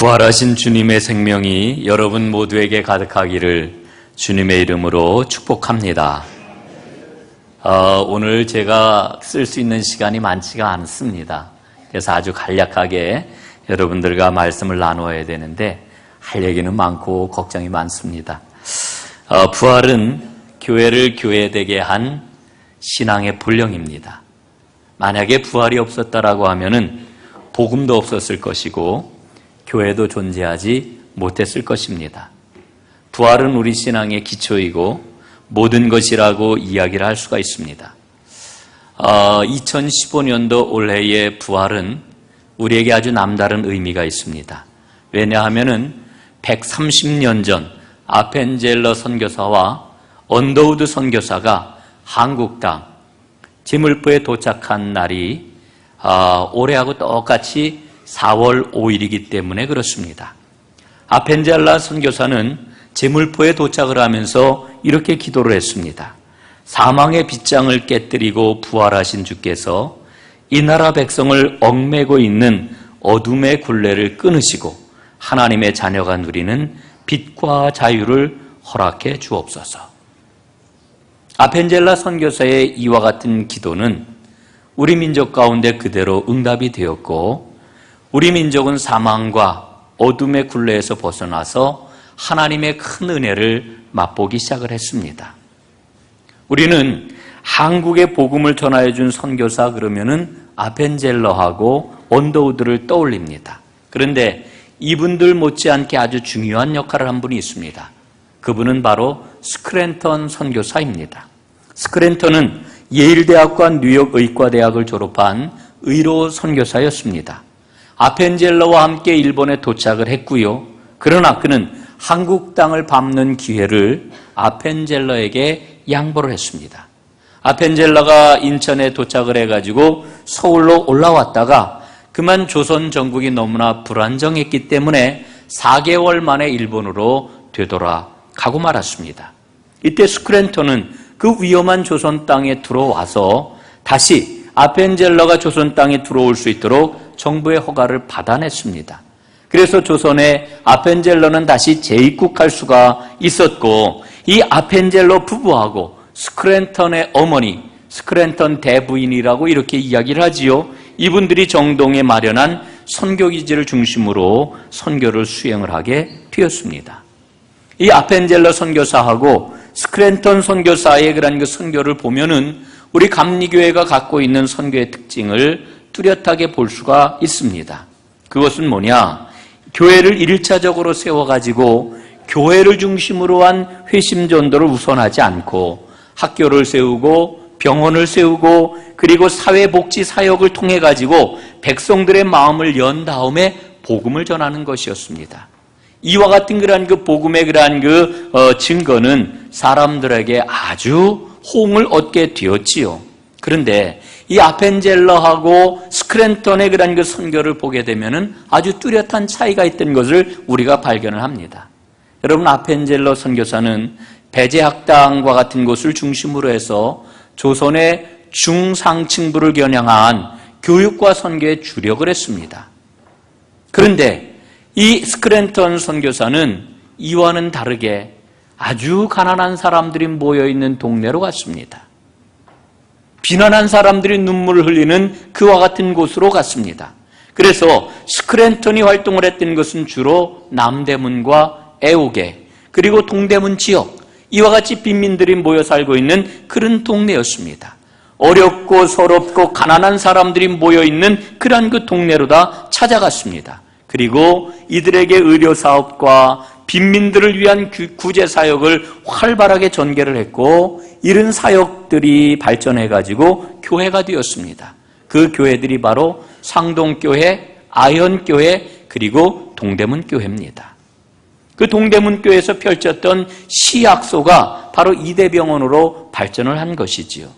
부활하신 주님의 생명이 여러분 모두에게 가득하기를 주님의 이름으로 축복합니다. 오늘 제가 쓸 수 있는 시간이 많지가 않습니다. 그래서 아주 간략하게 여러분들과 말씀을 나누어야 되는데 할 얘기는 많고 걱정이 많습니다. 부활은 교회를 교회되게 한 신앙의 본령입니다. 만약에 부활이 없었다라고 하면은 복음도 없었을 것이고 교회도 존재하지 못했을 것입니다. 부활은 우리 신앙의 기초이고 모든 것이라고 이야기를 할 수가 있습니다. 2015년도 올해의 부활은 우리에게 아주 남다른 의미가 있습니다. 왜냐하면은 130년 전 아펜젤러 선교사와 언더우드 선교사가 한국 땅 지물포에 도착한 날이 올해하고 똑같이 4월 5일이기 때문에 그렇습니다. 아펜젤러 선교사는 제물포에 도착을 하면서 이렇게 기도를 했습니다. 사망의 빗장을 깨뜨리고 부활하신 주께서 이 나라 백성을 얽매고 있는 어둠의 굴레를 끊으시고 하나님의 자녀가 누리는 빛과 자유를 허락해 주옵소서. 아펜젤러 선교사의 이와 같은 기도는 우리 민족 가운데 그대로 응답이 되었고 우리 민족은 사망과 어둠의 굴레에서 벗어나서 하나님의 큰 은혜를 맛보기 시작을 했습니다. 우리는 한국의 복음을 전하여 준 선교사 그러면은 아펜젤러하고 언더우드를 떠올립니다. 그런데 이분들 못지않게 아주 중요한 역할을 한 분이 있습니다. 그분은 바로 스크랜턴 선교사입니다. 스크랜턴은 예일대학과 뉴욕 의과대학을 졸업한 의로 선교사였습니다. 아펜젤러와 함께 일본에 도착을 했고요. 그러나 그는 한국 땅을 밟는 기회를 아펜젤러에게 양보를 했습니다. 아펜젤러가 인천에 도착을 해가지고 서울로 올라왔다가 그만 조선 전국이 너무나 불안정했기 때문에 4개월 만에 일본으로 되돌아가고 말았습니다. 이때 스크랜턴은 그 위험한 조선 땅에 들어와서 다시 아펜젤러가 조선 땅에 들어올 수 있도록 정부의 허가를 받아냈습니다. 그래서 조선에 아펜젤러는 다시 재입국할 수가 있었고 이 아펜젤러 부부하고 스크랜턴의 어머니, 스크랜턴 대부인이라고 이렇게 이야기를 하지요. 이분들이 정동에 마련한 선교기지를 중심으로 선교를 수행을 하게 되었습니다. 이 아펜젤러 선교사하고 스크랜턴 선교사의 그런 그 선교를 보면은 우리 감리교회가 갖고 있는 선교의 특징을 뚜렷하게 볼 수가 있습니다. 그것은 뭐냐? 교회를 1차적으로 세워가지고 교회를 중심으로 한 회심전도를 우선하지 않고 학교를 세우고 병원을 세우고 그리고 사회복지 사역을 통해 가지고 백성들의 마음을 연 다음에 복음을 전하는 것이었습니다. 이와 같은 그러한 그 복음의 그러한 증거는 사람들에게 아주 호응을 얻게 되었지요. 그런데 이 아펜젤러하고 스크랜턴의 그런 그 선교를 보게 되면은 아주 뚜렷한 차이가 있던 것을 우리가 발견을 합니다. 여러분, 아펜젤러 선교사는 배제학당과 같은 곳을 중심으로 해서 조선의 중상층부를 겨냥한 교육과 선교에 주력을 했습니다. 그런데 이 스크랜턴 선교사는 이와는 다르게 아주 가난한 사람들이 모여있는 동네로 갔습니다. 비난한 사람들이 눈물을 흘리는 그와 같은 곳으로 갔습니다. 그래서 스크랜턴이 활동을 했던 것은 주로 남대문과 애옥에 그리고 동대문 지역 이와 같이 빈민들이 모여 살고 있는 그런 동네였습니다. 어렵고 서럽고 가난한 사람들이 모여있는 그러한 그 동네로 다 찾아갔습니다. 그리고 이들에게 의료사업과 빈민들을 위한 구제 사역을 활발하게 전개를 했고 이런 사역들이 발전해가지고 교회가 되었습니다. 그 교회들이 바로 상동교회, 아현교회 그리고 동대문교회입니다. 그 동대문교회에서 펼쳤던 시약소가 바로 이대병원으로 발전을 한 것이지요.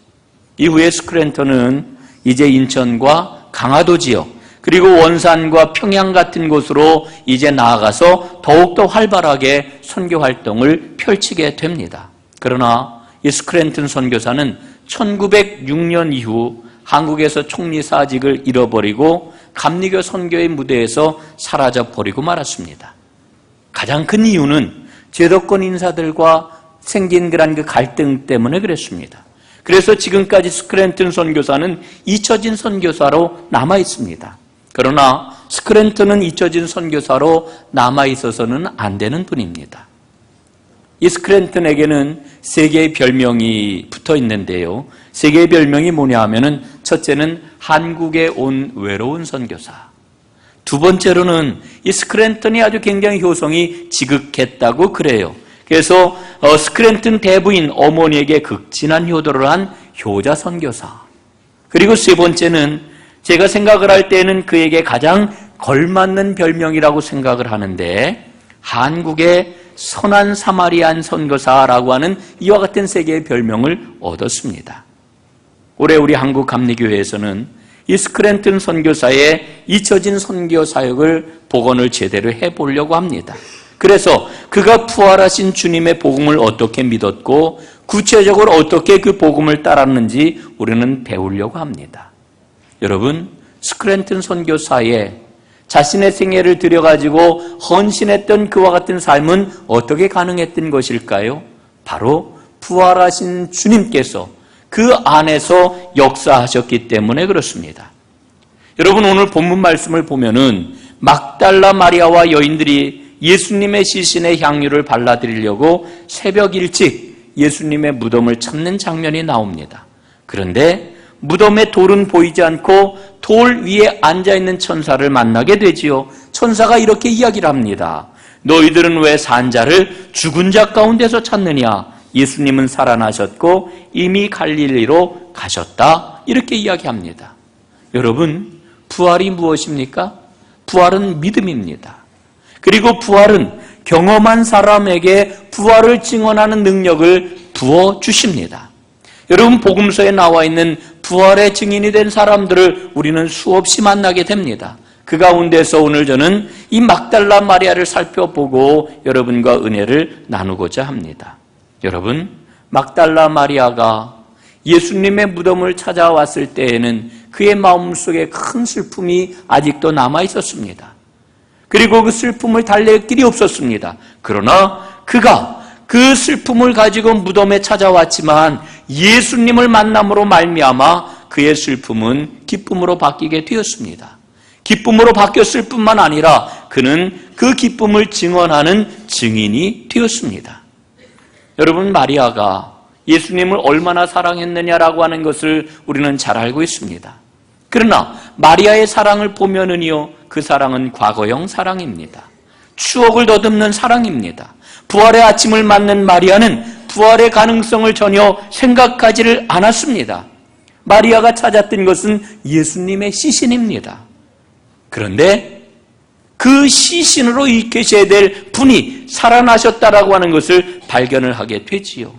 이후에 스크랜턴은 이제 인천과 강화도 지역 그리고 원산과 평양 같은 곳으로 이제 나아가서 더욱더 활발하게 선교 활동을 펼치게 됩니다. 그러나 이 스크랜턴 선교사는 1906년 이후 한국에서 총리 사직을 잃어버리고 감리교 선교의 무대에서 사라져 버리고 말았습니다. 가장 큰 이유는 제도권 인사들과 생긴 그런 그 갈등 때문에 그랬습니다. 그래서 지금까지 스크랜튼 선교사는 잊혀진 선교사로 남아 있습니다. 그러나 스크랜튼은 잊혀진 선교사로 남아 있어서는 안 되는 분입니다. 이 스크랜튼에게는 세 개의 별명이 붙어 있는데요. 세 개의 별명이 뭐냐 하면은 첫째는 한국에 온 외로운 선교사. 두 번째로는 이 스크랜튼이 아주 굉장히 효성이 지극했다고 그래요. 그래서 스크랜튼 대부인 어머니에게 극진한 효도를 한 효자 선교사. 그리고 세 번째는 제가 생각을 할 때는 그에게 가장 걸맞는 별명이라고 생각을 하는데 한국의 선한 사마리안 선교사라고 하는 이와 같은 세 개의 별명을 얻었습니다. 올해 우리 한국 감리교회에서는 이 스크랜튼 선교사의 잊혀진 선교 사역을 복원을 제대로 해보려고 합니다. 그래서 그가 부활하신 주님의 복음을 어떻게 믿었고 구체적으로 어떻게 그 복음을 따랐는지 우리는 배우려고 합니다. 여러분, 스크랜튼 선교사의 자신의 생애를 들여가지고 헌신했던 그와 같은 삶은 어떻게 가능했던 것일까요? 바로 부활하신 주님께서 그 안에서 역사하셨기 때문에 그렇습니다. 여러분, 오늘 본문 말씀을 보면은 막달라 마리아와 여인들이 예수님의 시신에 향유를 발라드리려고 새벽 일찍 예수님의 무덤을 찾는 장면이 나옵니다. 그런데 무덤에 돌은 보이지 않고 돌 위에 앉아있는 천사를 만나게 되지요. 천사가 이렇게 이야기를 합니다. 너희들은 왜 산자를 죽은 자 가운데서 찾느냐? 예수님은 살아나셨고 이미 갈릴리로 가셨다. 이렇게 이야기합니다. 여러분, 부활이 무엇입니까? 부활은 믿음입니다. 그리고 부활은 경험한 사람에게 부활을 증언하는 능력을 부어주십니다. 여러분, 복음서에 나와 있는 부활의 증인이 된 사람들을 우리는 수없이 만나게 됩니다. 그 가운데서 오늘 저는 이 막달라 마리아를 살펴보고 여러분과 은혜를 나누고자 합니다. 여러분, 막달라 마리아가 예수님의 무덤을 찾아왔을 때에는 그의 마음속에 큰 슬픔이 아직도 남아 있었습니다. 그리고 그 슬픔을 달랠 길이 없었습니다. 그러나 그가 그 슬픔을 가지고 무덤에 찾아왔지만 예수님을 만남으로 말미암아 그의 슬픔은 기쁨으로 바뀌게 되었습니다. 기쁨으로 바뀌었을 뿐만 아니라 그는 그 기쁨을 증언하는 증인이 되었습니다. 여러분, 마리아가 예수님을 얼마나 사랑했느냐라고 하는 것을 우리는 잘 알고 있습니다. 그러나 마리아의 사랑을 보면은요, 그 사랑은 과거형 사랑입니다. 추억을 더듬는 사랑입니다. 부활의 아침을 맞는 마리아는 부활의 가능성을 전혀 생각하지를 않았습니다. 마리아가 찾았던 것은 예수님의 시신입니다. 그런데 그 시신으로 계셔야 될 분이 살아나셨다라고 하는 것을 발견을 하게 되지요.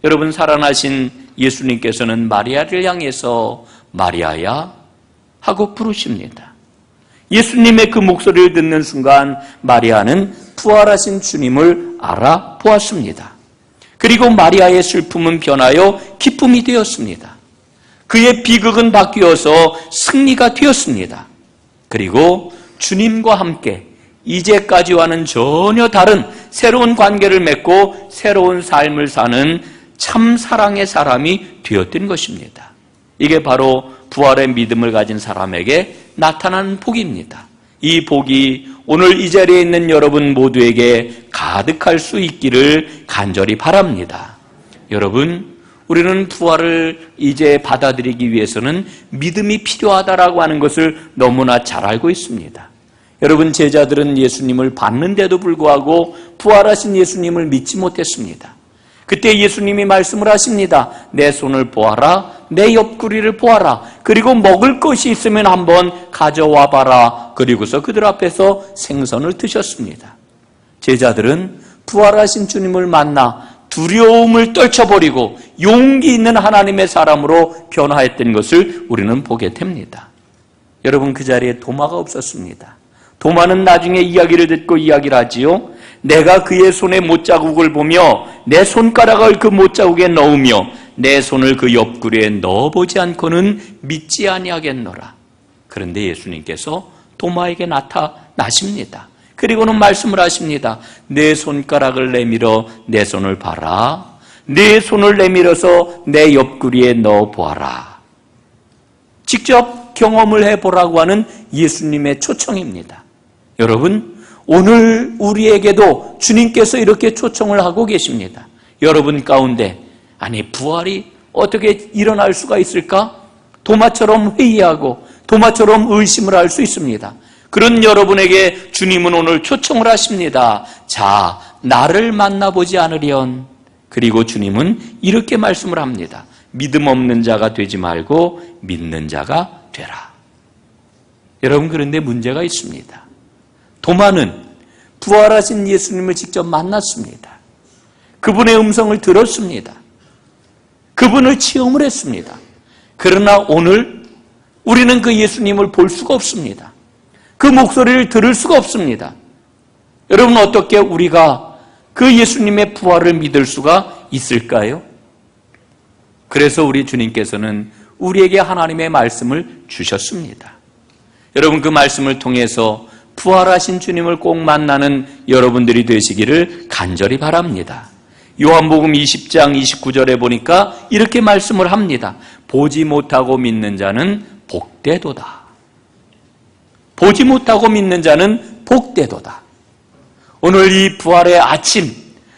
여러분, 살아나신 예수님께서는 마리아를 향해서 마리아야 하고 부르십니다. 예수님의 그 목소리를 듣는 순간 마리아는 부활하신 주님을 알아보았습니다. 그리고 마리아의 슬픔은 변하여 기쁨이 되었습니다. 그의 비극은 바뀌어서 승리가 되었습니다. 그리고 주님과 함께 이제까지와는 전혀 다른 새로운 관계를 맺고 새로운 삶을 사는 참 사랑의 사람이 되었던 것입니다. 이게 바로 부활의 믿음을 가진 사람에게 나타난 복입니다. 이 복이 오늘 이 자리에 있는 여러분 모두에게 가득할 수 있기를 간절히 바랍니다. 여러분, 우리는 부활을 이제 받아들이기 위해서는 믿음이 필요하다라고 하는 것을 너무나 잘 알고 있습니다. 여러분, 제자들은 예수님을 봤는데도 불구하고 부활하신 예수님을 믿지 못했습니다. 그때 예수님이 말씀을 하십니다. 내 손을 보아라, 내 옆구리를 보아라, 그리고 먹을 것이 있으면 한번 가져와 봐라. 그리고서 그들 앞에서 생선을 드셨습니다. 제자들은 부활하신 주님을 만나 두려움을 떨쳐버리고 용기 있는 하나님의 사람으로 변화했던 것을 우리는 보게 됩니다. 여러분, 그 자리에 도마가 없었습니다. 도마는 나중에 이야기를 듣고 이야기를 하지요. 내가 그의 손에 못자국을 보며 내 손가락을 그 못자국에 넣으며 내 손을 그 옆구리에 넣어보지 않고는 믿지 아니하겠노라. 그런데 예수님께서 도마에게 나타나십니다. 그리고는 말씀을 하십니다. 내 손가락을 내밀어 내 손을 봐라. 내 손을 내밀어서 내 옆구리에 넣어 보아라. 직접 경험을 해보라고 하는 예수님의 초청입니다. 여러분, 오늘 우리에게도 주님께서 이렇게 초청을 하고 계십니다. 여러분 가운데, 아니 부활이 어떻게 일어날 수가 있을까? 도마처럼 회의하고 도마처럼 의심을 할 수 있습니다. 그런 여러분에게 주님은 오늘 초청을 하십니다. 자, 나를 만나보지 않으련. 그리고 주님은 이렇게 말씀을 합니다. 믿음 없는 자가 되지 말고 믿는 자가 되라. 여러분, 그런데 문제가 있습니다. 도마는 부활하신 예수님을 직접 만났습니다. 그분의 음성을 들었습니다. 그분을 체험을 했습니다. 그러나 오늘 우리는 그 예수님을 볼 수가 없습니다. 그 목소리를 들을 수가 없습니다. 여러분, 어떻게 우리가 그 예수님의 부활을 믿을 수가 있을까요? 그래서 우리 주님께서는 우리에게 하나님의 말씀을 주셨습니다. 여러분, 그 말씀을 통해서 부활하신 주님을 꼭 만나는 여러분들이 되시기를 간절히 바랍니다. 요한복음 20장 29절에 보니까 이렇게 말씀을 합니다. 보지 못하고 믿는 자는 복되도다. 보지 못하고 믿는 자는 복되도다. 오늘 이 부활의 아침,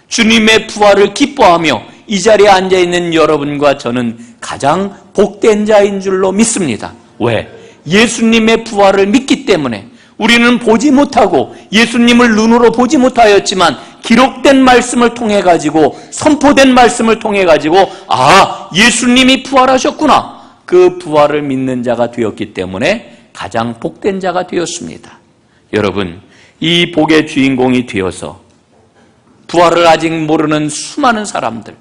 주님의 부활을 기뻐하며 이 자리에 앉아있는 여러분과 저는 가장 복된 자인 줄로 믿습니다. 왜? 예수님의 부활을 믿기 때문에 우리는 보지 못하고 예수님을 눈으로 보지 못하였지만 기록된 말씀을 통해 가지고 선포된 말씀을 통해 가지고 예수님이 부활하셨구나. 그 부활을 믿는 자가 되었기 때문에 가장 복된 자가 되었습니다. 여러분, 이 복의 주인공이 되어서 부활을 아직 모르는 수많은 사람들,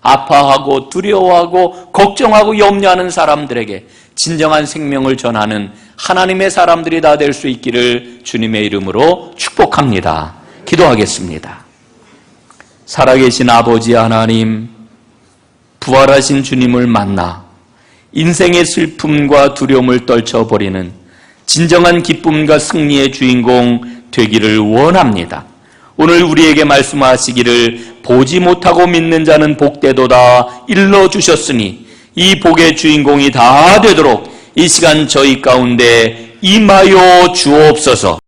아파하고 두려워하고 걱정하고 염려하는 사람들에게 진정한 생명을 전하는 하나님의 사람들이 다 될 수 있기를 주님의 이름으로 축복합니다. 기도하겠습니다. 살아계신 아버지 하나님, 부활하신 주님을 만나 인생의 슬픔과 두려움을 떨쳐버리는 진정한 기쁨과 승리의 주인공 되기를 원합니다. 오늘 우리에게 말씀하시기를 보지 못하고 믿는 자는 복되도다 일러주셨으니 이 복의 주인공이 다 되도록 이 시간 저희 가운데 임하여 주옵소서.